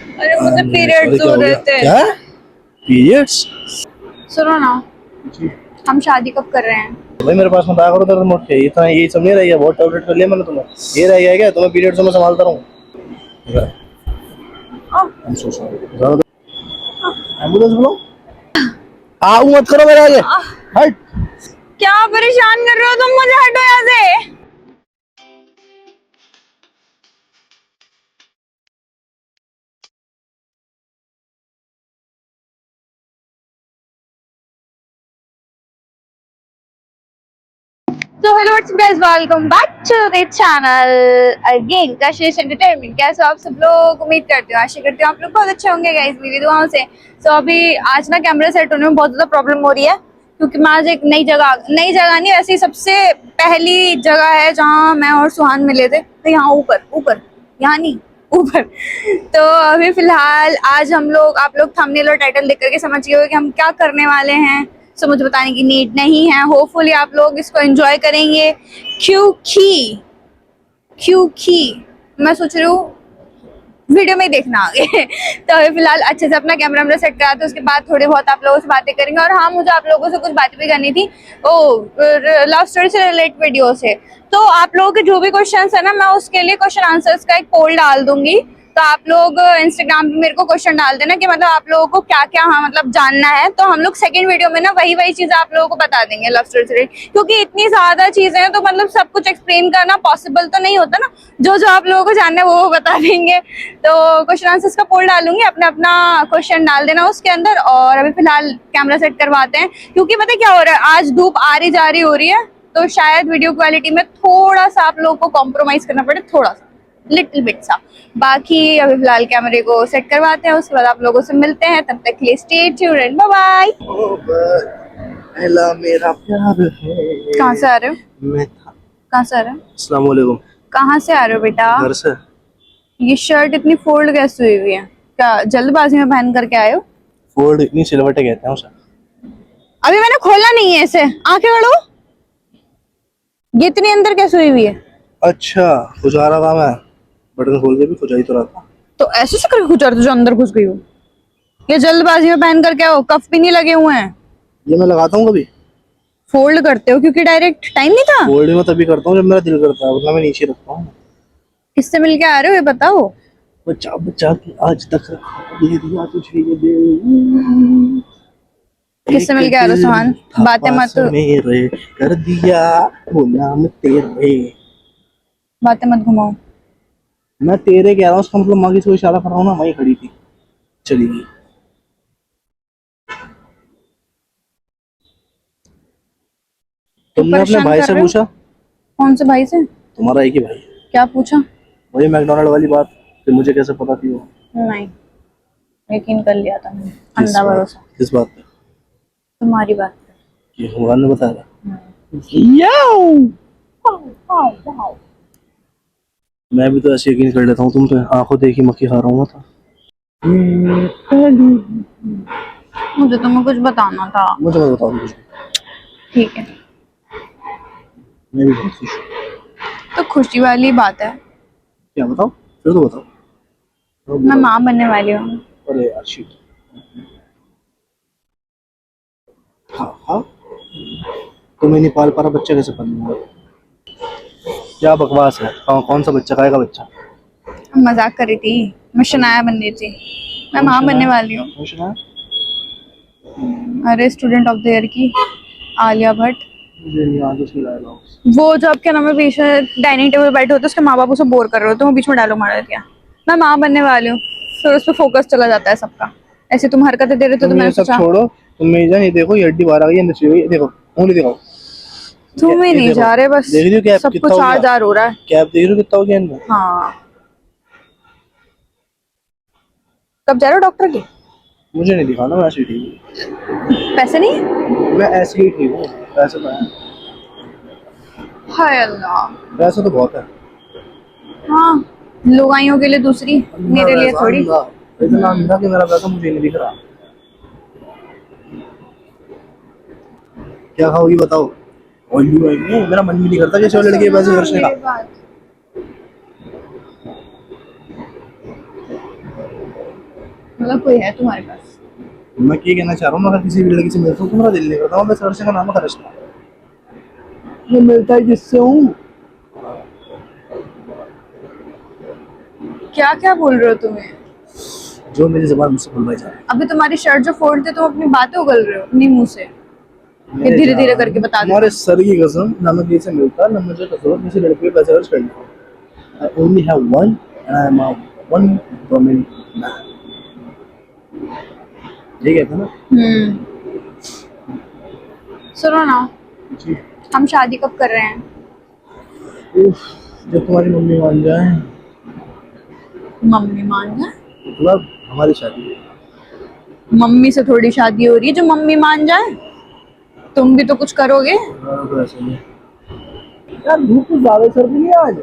अरे मुझे पीरियड्स हो रहे थे। क्या पीरियड्स? सुनो ना, हम शादी कब कर रहे हैं? भाई मेरे पास मत आया करो दर्द मुझे, इतना यही सब नहीं रह गया, बहुत टैबलेट कर लिया मैंने तुम्हें, ये रह गया क्या तुम्हें पीरियड्स में संभालता रहूं? I'm so sorry. एम्बुलेंस बुलाओ। आओ मत करो मेरे आगे, हट। क्या परेशान कर रहे हो तुम मुझे, हटो यहाँ से। तो hello what's up guys, welcome back to the channel again Kashish Entertainment. कैसे हो आप सब लोग? उम्मीद करती हूँ, आशा करती हूँ आप लोग बहुत अच्छे होंगे गाइस मेरी दुआओं से। तो अभी आज ना कैमरा सेट होने में बहुत ज्यादा प्रॉब्लम हो रही है, क्योंकि मैं आज एक नई जगह नहीं, वैसे ही सबसे पहली जगह है जहाँ मैं और सुहान मिले थे, तो यहाँ ऊपर ऊपर, यहाँ नहीं ऊपर। तो अभी फिलहाल आज हम लोग, आप लोग थंबनेल और टाइटल देख करके समझ गए हो कि हम क्या करने वाले हैं, सो मुझे बताने की नीड नहीं है। होपफुली आप लोग इसको एंजॉय करेंगे, क्योंकि मैं सोच रही हूँ वीडियो में ही देखना आगे। तो अभी फिलहाल अच्छे से अपना कैमरा वैमरा सेट करा, तो उसके बाद थोड़ी बहुत आप लोगों से बातें करेंगे। और हाँ, मुझे आप लोगों से कुछ बातें भी करनी थी, लव स्टोरी से रिलेटेड वीडियो से। तो आप लोगों के जो भी क्वेश्चंस है ना, मैं उसके लिए क्वेश्चन आंसर्स का एक पोल डाल दूंगी। तो आप लोग इंस्टाग्राम पे मेरे को क्वेश्चन डाल देना कि मतलब आप लोगों को क्या क्या हाँ मतलब जानना है, तो हम लोग सेकंड वीडियो में ना वही चीजें आप लोगों को बता देंगे लव स्टोरी से रिलेटेड। क्योंकि इतनी ज्यादा चीजें हैं तो मतलब सब कुछ एक्सप्लेन करना पॉसिबल तो नहीं होता ना, जो आप लोगों को जानना है वो बता देंगे। तो क्वेश्चन आंसर्स का पोल डालूंगी, अपना अपना क्वेश्चन डाल देना उसके अंदर। और अभी फिलहाल कैमरा सेट करवाते हैं, क्योंकि पता क्या हो रहा है, आज धूप आ रही जा रही हो रही है, तो शायद वीडियो क्वालिटी में थोड़ा सा आप लोगों को कॉम्प्रोमाइज करना पड़े, थोड़ा सा, लिटिल बिट सा। बाकी अभी फिलहाल कैमरे को सेट करवाते हैं, उसके बाद आप लोगों से मिलते हैं। तब तक के लिए स्टे ट्यून्ड, बाय बाय। पहला मेरा प्यार है। कहाँ से आ रहे हो? मैं कहाँ से आ रहे हो? अस्सलाम वालेकुम। कहाँ से आ रहे हो बेटा? घर से। ये शर्ट इतनी फोल्ड कैसे हुई हुई है? क्या जल्दबाजी में पहन करके आए हो? फोल्ड इतनी सिलवटें कहते हैं उसे। अभी मैंने खोला नहीं है इसे, आंखें बढ़ो। ये इतनी अंदर कैसे हुई हुई है? अच्छा, खुजा रहा था मैं, बटन खोल के भी खुजा ही तो रहा था। तो ऐसे से करके खुचा जो अंदर घुस गई हो? ये जल्दबाजी में पहन करके आओ, कफ भी नहीं लगे हुए हैं। ये मैं लगाता हूँ कभी? फोल्ड करते हो क्योंकि डायरेक्ट टाइम नहीं था? फोल्ड में तभी करता हूँ जब मेरा दिल करता है, वरना मैं नीचे रखता हूँ। किससे मिलके आ रहे हो ये बताओ? बचा बचा के आज तक ये दिया तुझे ये दिल। किससे मिलके आ रहे हो सुहान? बातें मत मेरे कर दिया वो नाम तेरे। बातें मत घुमाओ। मैं तेरे कह रहा हूँ, उसका मतलब माँ किसी को इशारा कर रहा हूँ ना, वहीं खड़ी थी, चली गई। तुमने अपने भाई से पूछा? कौन से भाई से? तुम्हारा एक ही भाई। क्या पूछा? वही मैकडोनल्ड वाली बात, फिर मुझे कैसे पता थी वो? नहीं, यकीन कर लिया था मैंने, अंधा भरोसा। किस बात पे? तुम्हारी बात पे। ये हुआ ने बताया? मैं भी तो ऐसे यकीन कर लेता हूँ, तुम तो आंखों देखी मक्खी खा रहा हूँ था। मुझे तुम्हें कुछ बताना था। मुझे मत बताओ कुछ। ठीक है, मैं भी बहुत खुश हूँ। तो खुशी वाली बात है। क्या बताओ? फिर तो बताओ। मैं माँ बनने वाली हूँ। अरे यार शिट। हाँ हाँ, तो मैं नहीं पाल पा रहा, बच्चा कैसे पालूंगा? क्या बकवास है? कौन सा बच्चा, काय का बच्चा? मजाक कर रही थी, मैं शनाया बन रही थी। मैं माँ बनने वाली हूँ। अरे स्टूडेंट ऑफ द ईयर की आलिया भट्ट। मुझे नहीं आता उसकी डायलॉग। वो जो आपके नाम में पीछे डाइनिंग टेबल बैठे होते, उसके माँ बाप उसे बोर कर रहे होते, वो बीच में डायलॉग मार देती है, मैं माँ बनने वाली हूँ। फिर उस पर फोकस चला जाता है सबका। ऐसे तुम हरकतें दे रहे थे तो मैंने सोचा। छोड़ो, तुम मेरी जान, ये देखो, ये हड्डी बाहर आ गई है, देखो उंगली दिखाओ। तुम ही नहीं जा रहे, बस देख रही हो कैप सब कितना कुछ हो गया? 8000 हो रहा है। कैप देख रही हो कितना हो गया इनमें? हाँ, कब जा रहे हो डॉक्टर के? मुझे नहीं दिखाना, मैं ऐसे ही ठीक हूँ। पैसे नहीं? मैं ऐसे ही ठीक हूँ, पैसे तो है। हाय अल्लाह, पैसे तो बहुत है। हाँ, लुगाइयों के लिए दूसरी, मेरे लिए थोड़ी। इतना अंधा कि मेरा पैसा मुझे नहीं दिख रहा। क्या खाओगी बताओ? ऑयली ऑयली, मेरा मन भी नहीं करता किसी और लड़के के पैसे खर्चने का। मतलब कोई है तुम्हारे पास? मैं ये कहना चाह रहा हूँ, अगर किसी भी लड़की से मिलता हूँ तो मेरा दिल नहीं करता हूँ, बस वर्षा का नाम का रिश्ता मैं मिलता है जिससे हूँ। क्या क्या बोल रहे हो तुम्हें? जो मेरी जबान मुझसे बुलवाई जाए। अभी तुम्हारी शर्ट जो फोड़ते तुम अपनी बातें उगल रहे हो अपनी मुंह से। ये धीरे धीरे करके बता दो। तुम्हारे सर की कसम, ना मैं किसी से मिलता ना मुझे कसम किसी लड़के पे पैसे खर्च करना। I only have one and I am a one woman man। ये कहते हैं ना। सुनो ना, जी। हम शादी कब कर रहे हैं? उफ, जब तुम्हारी मम्मी मान जाए। मम्मी मान जाए? मतलब हमारी शादी। मम्मी से थोड़ी शादी हो रही है जो मम्मी मान जाए। तुम भी तो कुछ करोगे। तो ऐसे नहीं यार, धूप कुछ ज्यादा सर भी नहीं आज।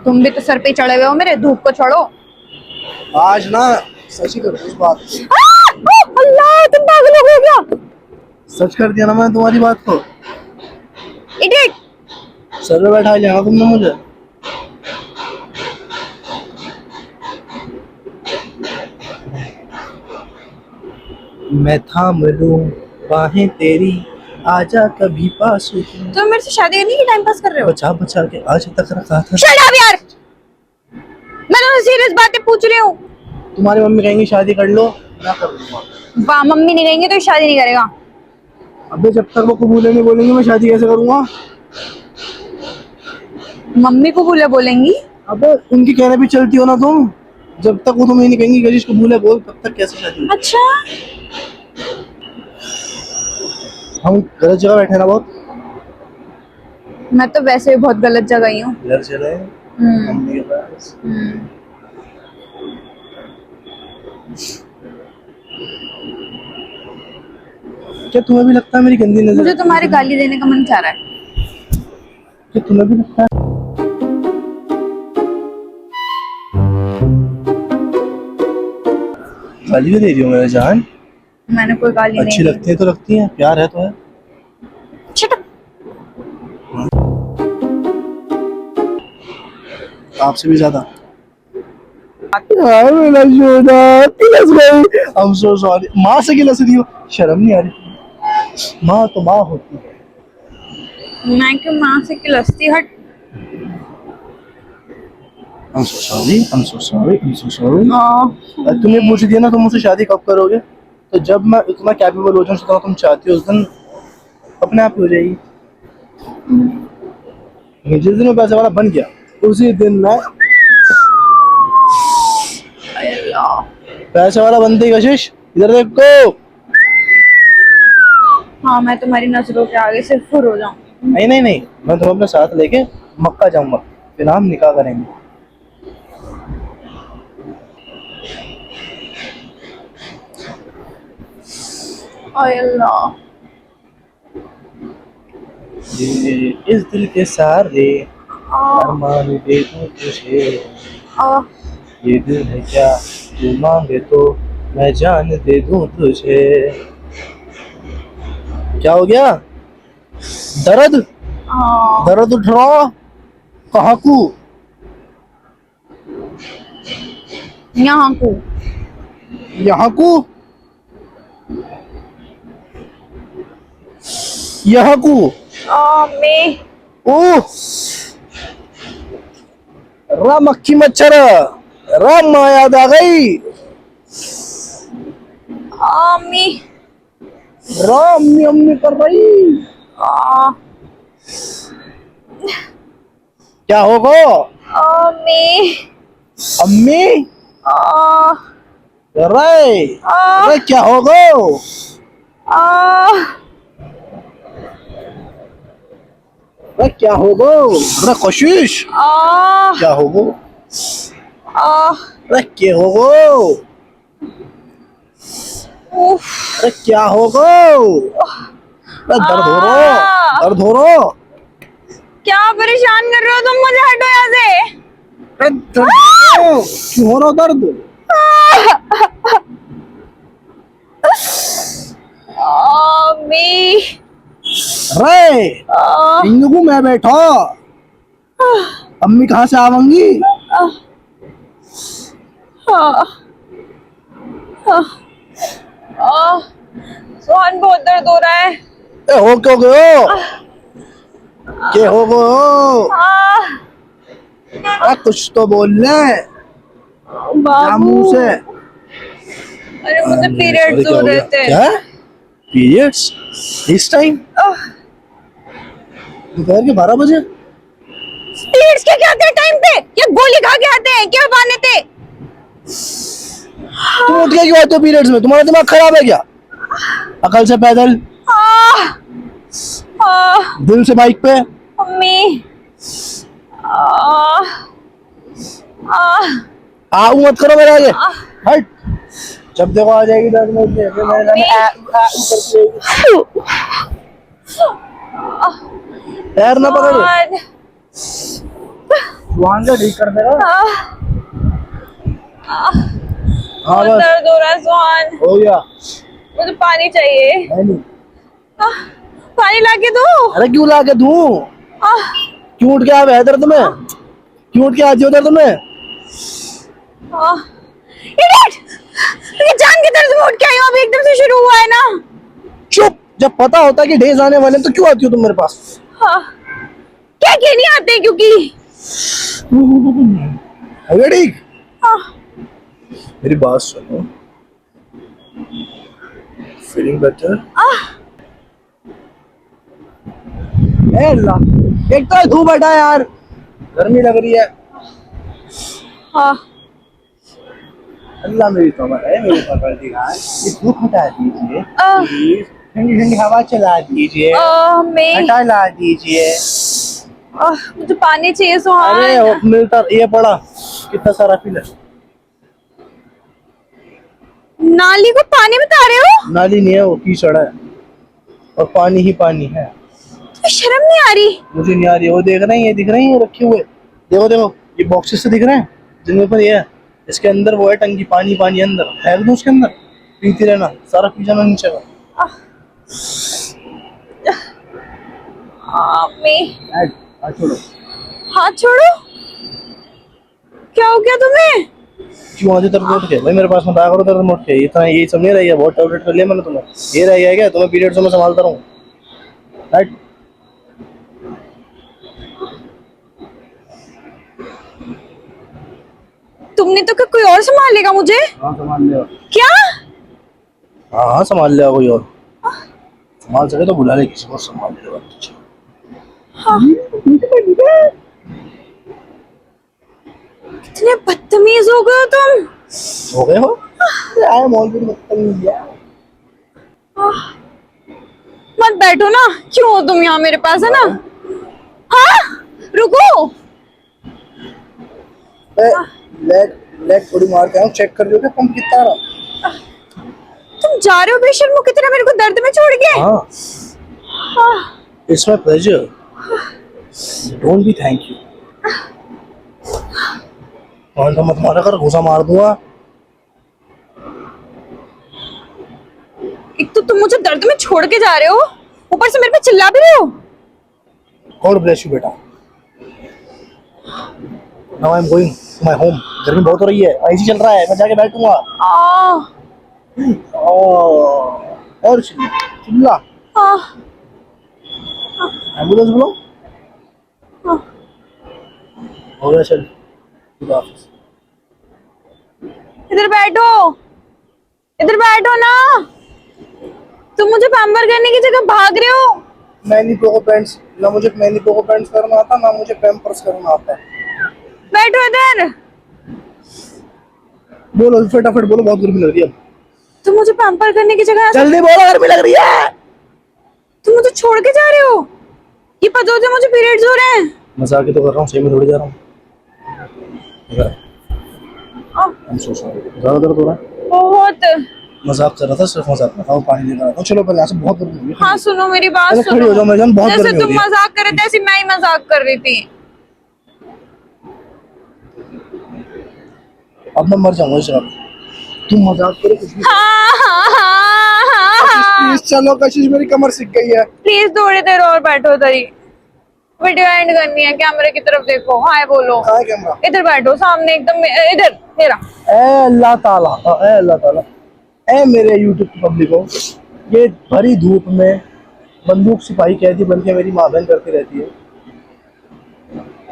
तुम भी तो सर पे चढ़े हुए हो मेरे, धूप को छोड़ो। आज ना सच ही करो इस बात। अल्लाह, तुम पागल हो गए क्या? सच कर दिया ना मैंने तुम्हारी बात को। इडियट। सर पे बैठा लिया ना तुमने मुझे। मैं थाम लूं बाहें तेरी, आजा कभी पास तू। तुम मेरे से शादी करने की टाइम पास कर रहे हो? बचा बचा के आज तक रखा था। शट अप यार, मैं तुमसे सीरियस बातें पूछ रही हूँ। तुम्हारी मम्मी कहेंगी शादी कर लो, ना कर लूंगा। वाह, मम्मी नहीं कहेंगे तो शादी नहीं करेगा। अबे जब तक वो कबूले नहीं बोलेंगे मैं शादी कैसे करूंगा? मम्मी को बोले बोलेंगी। अबे उनकी कहने पे चलती हो ना तुम। जब तक वो तुम्हें नहीं कहेंगी गजिश कबूल है बोल, तब तक कैसे शादी होगी? अच्छा, हम गलत जगह बैठे ना बहुत। मैं तो वैसे भी बहुत गलत जगह ही हूँ। घर चले हम्म। मम्मी के पास। क्या तुम्हें भी लगता है मेरी गंदी नजर? मुझे तुम्हारी गाली देने का मन चाह रहा है। क्या तुम्हें भी लगता है? गाली भी दे रही हो मेरे जान। मैंने कोई गाली अच्छी नहीं लगती है तो लगती है, प्यार है तो है। दी। Shut up। आपसे भी ज्यादा। यार मेरा जोड़ा किलस गई। I'm so sorry। माँ से किलस रही हो, शर्म नहीं आ रही? माँ तो माँ होती है। मैं क्यों माँ से किलसती? हट। I'm so sorry, I'm so sorry, I'm so sorry। हाँ। तुम्हें पूछ दिया ना तुम मुझसे शादी कब करोगे, तो जब मैं इतना कैपेबल हो जाऊं जितना तुम चाहती हो उस दिन अपने आप ही हो जाएगी। जिस दिन मैं पैसे वाला बन गया उसी दिन मैं पैसे वाला बनते ही कशिश इधर देखो। हाँ, मैं तुम्हारी नजरों के आगे से फुर हो जाऊँ। नहीं नहीं नहीं, मैं तुम्हें अपने साथ लेके मक्का जाऊंगा, फिर हम निकाह करेंगे। अल्लाह, इस दिल के सारे अरमान दे दूं तुझे, ये दिल है क्या तू मांगे तो मैं जान दे दूं तुझे। क्या हो गया? दर्द दर्द उठ रहा कहाँ को? यहाँ को। यहाँ को? यहाँ को? मैं ओह रा मक्खी मच्छर, राम माँ याद आ गई। अम्मी राम अम्मी कर रही। क्या होगा? अम्मी अम्मी रे अरे क्या होगा? अरे क्या होगा? अरे कोशिश क्या होगा? अरे क्या होगा? अरे क्या होगा? अरे दर्द हो रहा, दर्द हो रहा। क्या परेशान कर रहे हो तुम मुझे? हटो यहाँ से। अरे दर्द क्यों हो रहा? दर्द अम्मी रे इंगू मैं बैठा, अम्मी कहाँ से आवेंगी? सुहान बहुत दर्द हो रहा है। हो क्यों गए हो? क्या हो गए हो? कुछ तो बोलना है बाबू मुंह से। अरे मुझे पीरियड्स हो रहे थे। क्या पीरियड्स इस टाइम? दोपहर के 12 बजे? पीरियड्स क्या क्या आते टाइम पे? क्या गोली खा के आते हैं? क्या बहाने थे? तुम उठ के क्यों आते हो पीरियड्स में? तुम्हारा दिमाग खराब है क्या? अकल से पैदल, आह, आह, दिल से बाइक पे। मम्मी आह, आह, आओ मत करो मेरे आगे, हट। जब देखो आ जाएगी 10 मिनट में, फिर मैं पैर ना पकड़। वहां से ठीक कर देगा। हाँ बहुत बस दर्द हो रहा है सुहान। हो गया। मुझे पानी चाहिए। नहीं। पानी ला के दो। अरे क्यों ला के दूं? क्यों उठ के आ गए दर्द में? क्यों उठ के आती हो दर्द में? इडियट! ये जान के दर्द में उठ के आई हूँ, अभी एकदम से शुरू हुआ है ना। चुप। जब पता होता कि डेज आने वाले हैं, तो क्यों आती हो तुम मेरे पास? क्या नहीं आते क्योंकि अरे ठीक, मेरी बात सुनो। Feeling better? अल्लाह, एक तो धूप हटा यार, गर्मी लग रही है। अल्लाह मेरी तौबा है, मेरे परवरदिगार, ये धूप हटा दीजिए प्लीज। ठंडी ठंडी हवा चला दीजिए, हटा ला दीजिए। मुझे पानी चाहिए सुहान। अरे मिलता ये पड़ा, कितना सारा पीला। नाली को पानी बता रहे हो? नाली नहीं है, वो कीचड़ है और पानी ही पानी है। तो शर्म नहीं आ रही? मुझे नहीं आ रही। वो देख रहे हैं, ये दिख रहे हैं, ये रखे हुए, देखो देखो, ये बॉक्सेस से दिख रहे हैं जिनके ऊपर ये है। इसके अंदर वो है टंकी, पानी पानी अंदर फेंक दो, उसके अंदर पीती रहना, सारा पी जाना नीचे का। छोड़ो, हाथ छोड़ो। क्या हो गया तुम्हें? क्यों आते दर्द उठ के? भाई मेरे पास मत आया करो दर्द उठ के। इतना ये सब नहीं रह गया, बहुत टैबलेट कर लिया मैंने तुम्हें। ये रह गया क्या तुम्हें? पीरियड्स में संभालता रहूं? राइट। तुमने तो कोई और संभाल लेगा मुझे? हाँ संभाल लिया। क्या? हाँ संभाल लिया कोई और। संभाल सके तो बुला ले किसी को, संभाल लेगा। कितने बदतमीज हो गए हो तुम। हो गए हो? आए मौलवी बदतमीज यार। मत बैठो ना, क्यों हो तुम यहाँ मेरे पास, है ना? हाँ रुको। लेग लेग थोड़ी मार के आऊं, चेक कर लो क्या पंप कितना रहा। तुम जा रहे हो बेशर्मो की तरह मेरे को दर्द में छोड़ के? हाँ। It's my pleasure, don't be thank you. कौन सा मत मारा कर, घुसा मार दूंगा। एक तो तुम मुझे दर्द में छोड़ के जा रहे हो, ऊपर से मेरे पे चिल्ला भी रहे हो। गॉड ब्लेस यू बेटा। Now I am going to my home. गर्मी बहुत हो रही है, एसी चल रहा है, मैं जाके बैठूंगा। और चिल्ला। एम्बुलेंस बुलाओ। हो गया, चल। इधर बैठो, इधर बैठो ना। तुम मुझे पैम्पर करने की जगह भाग रहे हो। मैनी पोको पैंट्स, ना मुझे मैनी पोको पैंट्स करना आता, ना मुझे पैम्पर्स करना आता है। बैठो इधर। बोलो फटाफट बोलो, बहुत गर्मी लग रही है। तुम मुझे पैम्पर करने की जगह जल्दी बोलो, गर्मी लग रही है। तुम मुझे छोड़ के जा रहे हो। ये पता होता मुझे पीरियड्स हो रहे हैं। मजाक ही तो कर रहा हूँ, सही में थोड़ी जा रहा हूँ। ज्यादा दर्द हो रहा है? बहुत। मजाक कर रहा था, सिर्फ मजाक कर रहा हूँ। पानी लेकर आता हूँ, चलो पहले यहाँ से, बहुत गर्मी हो रही है। हाँ सुनो मेरी बात खड़ी सुनो। हो जाओ मेरी जान, बहुत जैसे गर्मी हो तुम रही है। मजाक कर रहे थे ऐसे मैं ही मजाक कर रही थी। अब मैं मर जाऊंगा इस रात। तुम मजाक करो कुछ भी। प्लीज चलो, कशिश मेरी कमर सिक गई है। प्लीज थोड़ी देर और बैठो उधर ही। वीडियो एंड करनी है, कैमरे की तरफ देखो, हाय बोलो। कहाँ है कैमरा? इधर बैठो सामने एकदम, इधर मेरा। ए अल्लाह ताला, ए अल्लाह ताला। ऐ मेरे यूट्यूब की पब्लिक हो, ये भरी धूप में बंदूक सिपाही कैदी बन के मेरी माँ बहन करती रहती है।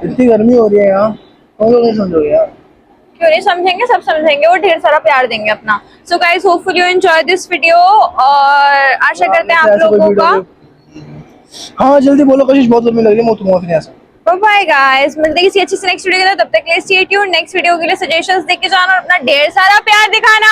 इतनी गर्मी हो रही है यहाँ, तुम लोग नहीं समझोगे यार। क्यों नहीं समझेंगे, सब समझेंगे, वो ढेर सारा प्यार देंगे अपना। So guys hopefully you enjoy this video और आशा करते हैं आप लोगों का। हाँ जल्दी बोलो, कोशिश बहुत लंबी लग रही है, मैं उतरूंगा फिर यहाँ से। बाय गाइस, मिलते हैं किसी अच्छी सी नेक्स्ट वीडियो के लिए, तब तक के लिए स्टे ट्यून्ड। नेक्स्ट वीडियो के लिए सजेशंस देके जाना और अपना ढेर सारा प्यार दिखाना।